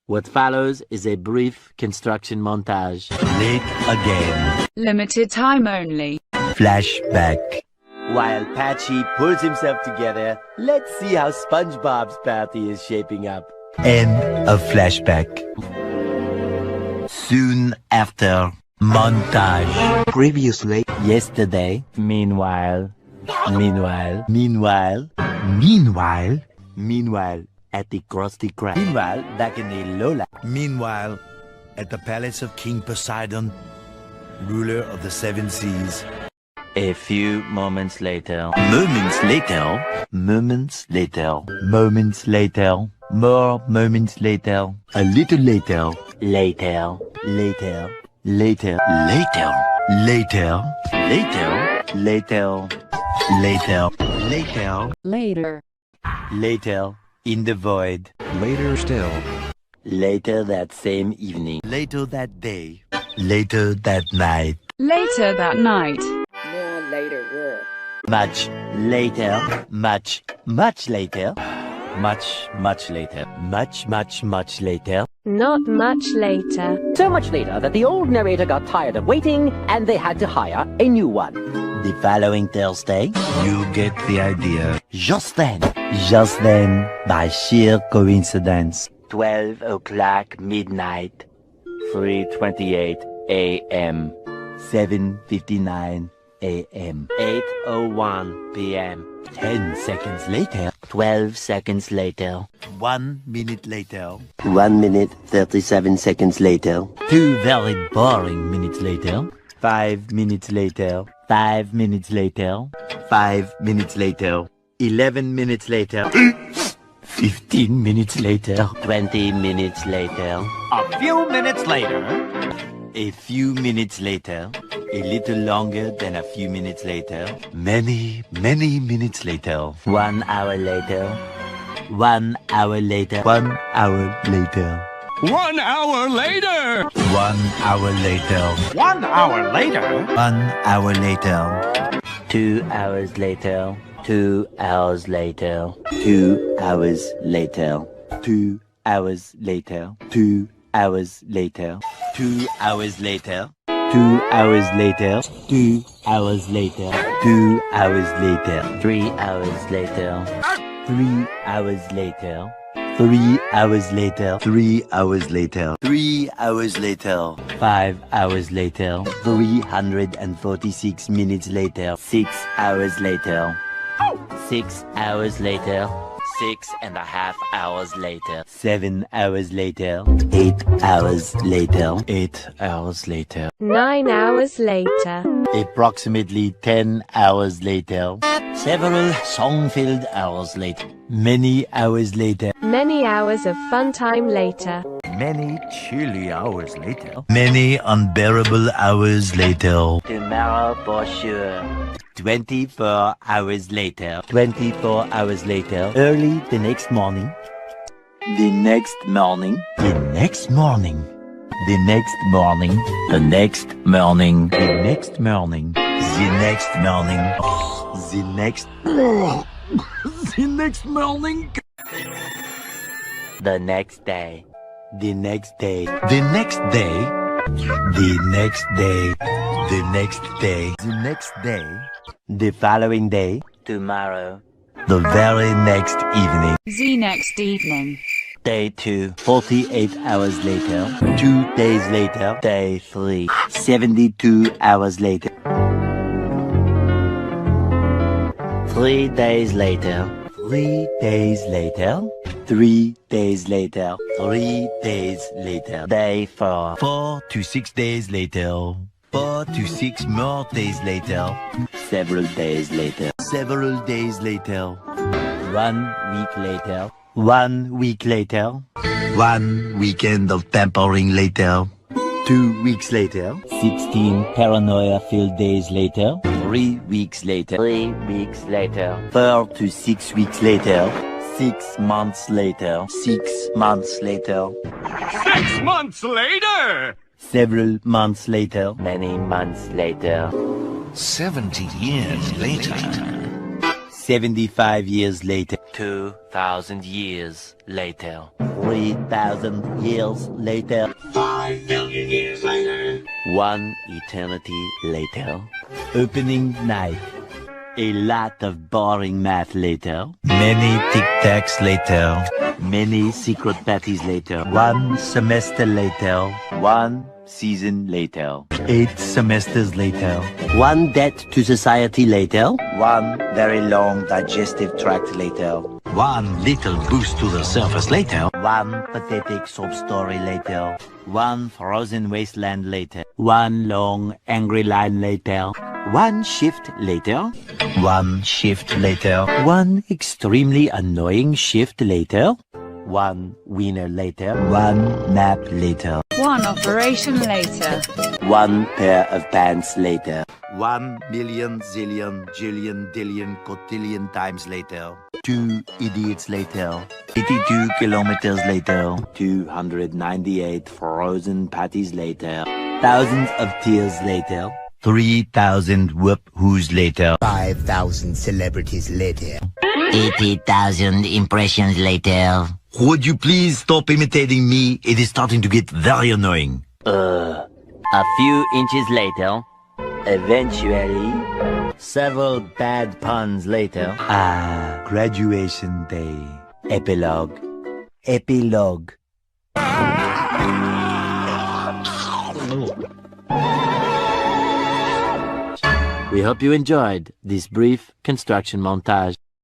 What follows is a brief construction montage. Late again. Limited time only. Flashback. While Patchy pulls himself together, let's see how SpongeBob's party is shaping up. End of flashback. Soon after. Montage. Previously. Yesterday. Meanwhile. At the Krusty Krab. Meanwhile, back in the Lola. Meanwhile, at the palace of King Poseidon, ruler of the seven seas. A few moments later. Moments later. Moments later. Moments later. More moments later. A little later. Later. Later. Later. Later. Later. Later. Later. In the void. Later still. Later that same evening. Later that day. Later that night. Later that night. More later. Much later. Much later. Much later. Much later. Not much later. So much later that the old narrator got tired of waiting and they had to hire a new one. The following Thursday. You get the idea. Just then, by sheer coincidence, 12 o'clock midnight, 3:28 a.m., 7:59 a.m., 8:01 p.m., 10 seconds later, 12 seconds later, 1 minute later. 1 minute, 37 seconds later, 2 very boring minutes later, 5 minutes later, 5 minutes later, 5 minutes later, 11 minutes later, 15 minutes later, 20 minutes later, A few minutes later. a few minutes later, a little longer than a few minutes later, Many minutes later. 1 hour later, 1 hour later, 1 hour later. 1 hour later! 1 hour later. 1 hour later. 1 hour later. 2 hours later, 2 hours later, 2 hours later, 2 hours later, 2 hours later, 2 hours later, 2 hours later, 2 hours later, 2 hours later, 3 hours later, 3 hours later, 3 hours later, 3 hours later. 3 hours later, 5 hours later, 346 minutes later, 6 hours later, 6 hours later, 6.5 hours later, 7 hours later, 8 hours later, 8 hours later, 9 hours later. approximately 10 hours later, several song-filled hours later, many hours later, Many hours of fun time later. Many chilly hours later. Many unbearable hours later. tomorrow for sure. 24 hours later, 24 hours later, early the next morning, the next morning, The next morning. the next morning, the next morning, the next morning, The next morning. the next, The next morning. the next day, the next day, The next day. The next day. The next day. The next day. the following day, tomorrow, The very next evening. The next evening. day 2, 48 hours later, 2 days later, day 3, 72 hours later, 3 days later, 3 days later, 3 days later, 3 days later, day 4, 4 to 6 days later. 4 to 6 more days later. several days later, Several days later. 1 week later, 1 week later, 1 weekend of pampering later. 2 weeks later, 16 paranoia-filled days later, 3 weeks later, 3 weeks later, 4 to 6 weeks later, 6 months later, 6 months later, 6 months later! several months later, many months later, 70 years later. 75 years later. 2,000 years later. 3,000 years later. 5 million years later. 1 eternity later. Opening night. A lot of boring math later. Many tic-tacs later. Many secret parties later. 1 semester later. 1 season later. 8 semesters later. 1 debt to society later. 1 very long digestive tract later. 1 little boost to the surface later. 1 pathetic sob story later. 1 frozen wasteland later. 1 long angry line later. 1 shift later. 1 shift later. 1 extremely annoying shift later. 1 winner later. 1 nap later. 1 operation later. 1 pair of pants later. 1 million, zillion, jillion, dillion, cotillion times later. 2 idiots later. 82 kilometers later. 298 frozen patties later. Thousands of tears later. 3,000 whoop-whoos later. 5,000 celebrities later. 80,000 impressions later. Would you please stop imitating me? It is starting to get very annoying. A few inches later. Eventually. Several bad puns later. Graduation day. Epilogue. Epilogue. We hope you enjoyed this brief construction montage.